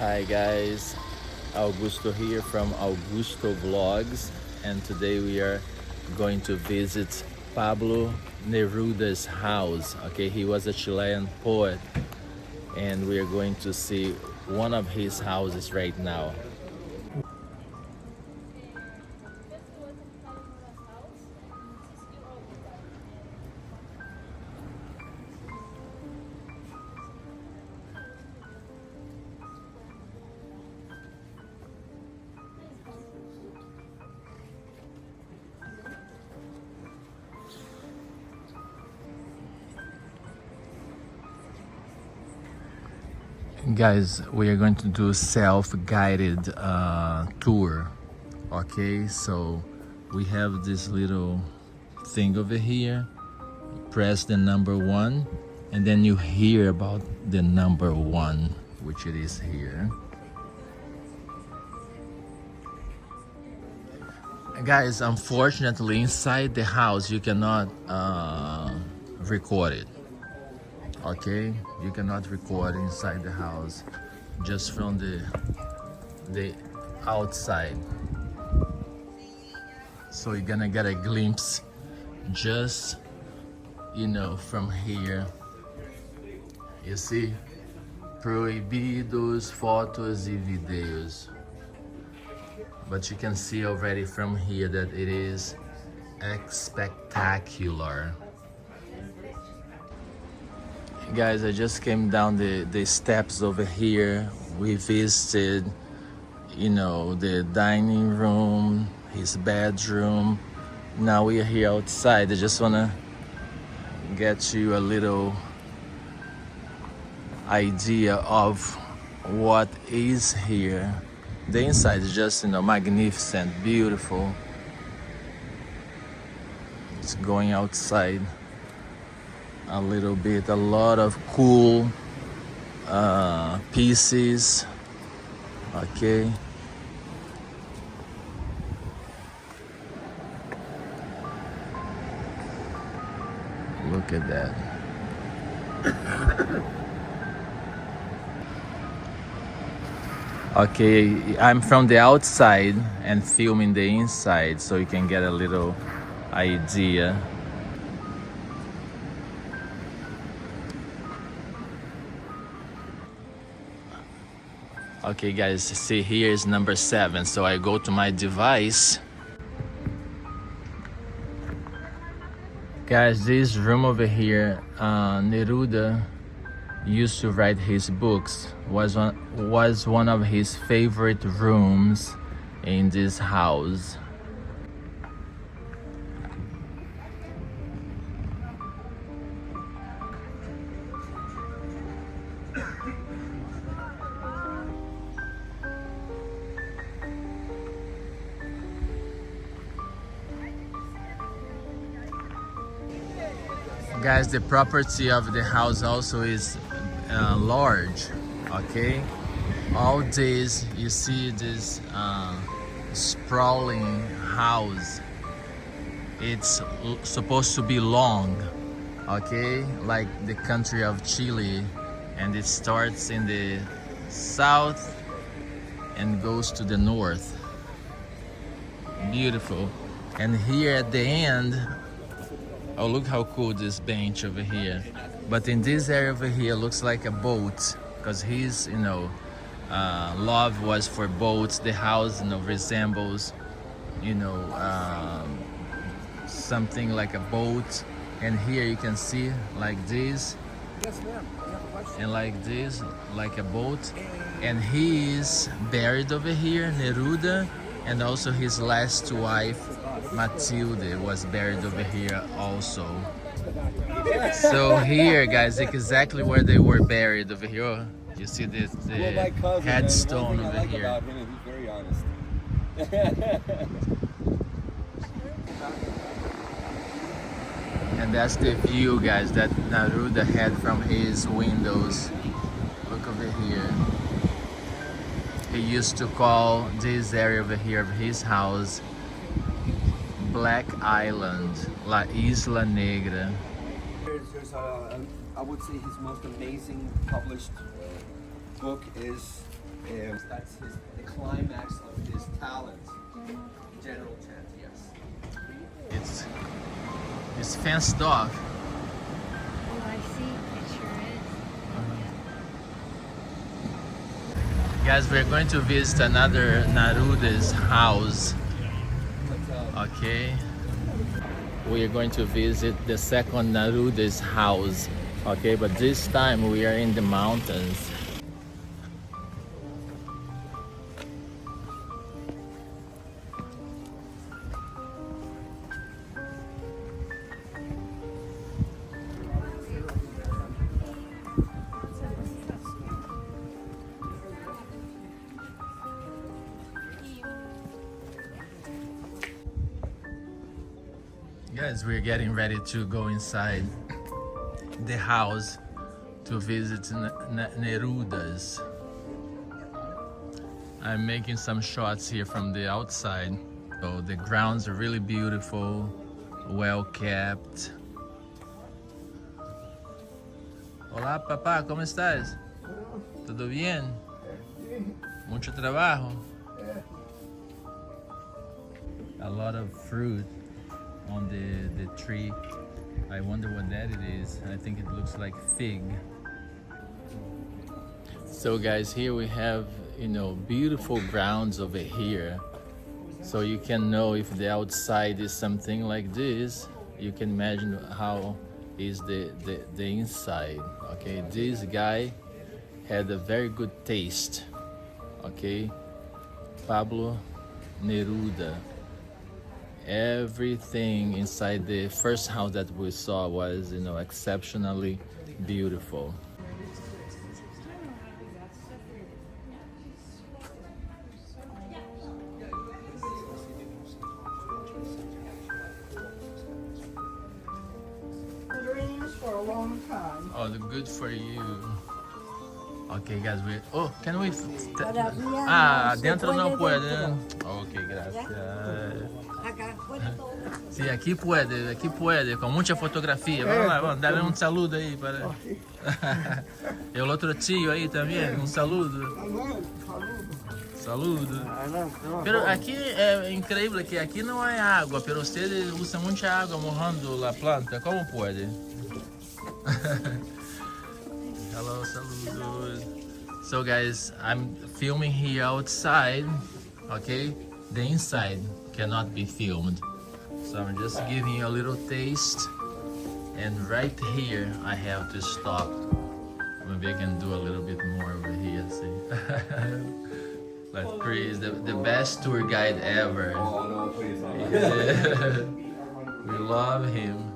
Hi guys, Augusto here from Augusto Vlogs, and today we are going to visit Pablo Neruda's house. Okay, he was a Chilean poet, and we are going to see one of his houses right now. Guys, we are going to do self-guided tour. Okay, so we have this little thing over here. Press the number 1 and then you hear about the number 1, which it is here. Guys, unfortunately inside the house you cannot record it. Okay, you cannot record inside the house, just from the outside. So you're gonna get a glimpse just, from here. You see, proibidos fotos e videos. But you can see already from here that it is spectacular. Guys, I just came down the steps over here. We visited, the dining room, his bedroom. Now we are here outside. I just wanna get you a little idea of what is here. The inside is just, magnificent, beautiful. It's going outside a little bit, a lot of cool pieces. Okay, look at that. Okay, I'm from the outside and filming the inside so you can get a little idea. Okay guys, see, here is number 7. So I go to my device. Guys, this room over here, Neruda used to write his books. Was one of his favorite rooms in this house. Guys, the property of the house also is large. Okay, all this, you see this sprawling house. It's supposed to be long, okay, like the country of Chile, and it starts in the south and goes to the north. Beautiful. And here at the end, oh, look how cool this bench over here. But in this area over here looks like a boat, because his love was for boats. The house resembles something like a boat. And here you can see like this, and like this, like a boat. And he is buried over here, Neruda, and also his last wife Matilde was buried over here also. So here, guys, exactly where they were buried over here. Oh, you see the headstone over here. He's very honest. And that's the view, guys, that Neruda had from his windows. Look over here. He used to call this area over here of his house Black Island, La Isla Negra. I would say his most amazing published book is And that's the climax of his talent. General chant, yes. It's fenced off. Oh, I see. It sure is. Guys, we're going to visit another Neruda's house. Okay. We are going to visit the second Neruda's house. Okay, but this time we are in the mountains. Guys, we're getting ready to go inside the house to visit Neruda's. I'm making some shots here from the outside. So the grounds are really beautiful, well kept. Olá, papá, ¿cómo estás? ¿Todo bien? Mucho trabajo? A lot of fruit on the tree. I wonder what that it is. I think it looks like fig. So guys, here we have, you know, beautiful grounds over here. So you can know if the outside is something like this, you can imagine how is the inside. Okay, this guy had a very good taste. Okay, Pablo Neruda. Everything inside the first house that we saw was, you know, exceptionally beautiful. Dreams for a long time. Oh, good for you. Okay, guys, we. Oh, can we? Todavía Ah, no se dentro no puede puede. dentro. Ok, gracias. Acá afuera todo. Sí, aquí puede, con mucha fotografía. Vamos lá, vamos, dale un saludo ahí para. El otro tío ahí también, un saludo. Saludo. Pero aquí é increíble que aqui não há água, pero ustedes usam muita água mojando a planta. Como pode? Hello, saludos. So guys, I'm filming here outside, okay? The inside cannot be filmed. So I'm just giving you a little taste. And right here, I have to stop. Maybe I can do a little bit more over here, see? But Chris, the best tour guide ever. Oh, no, please. Yeah. We love him.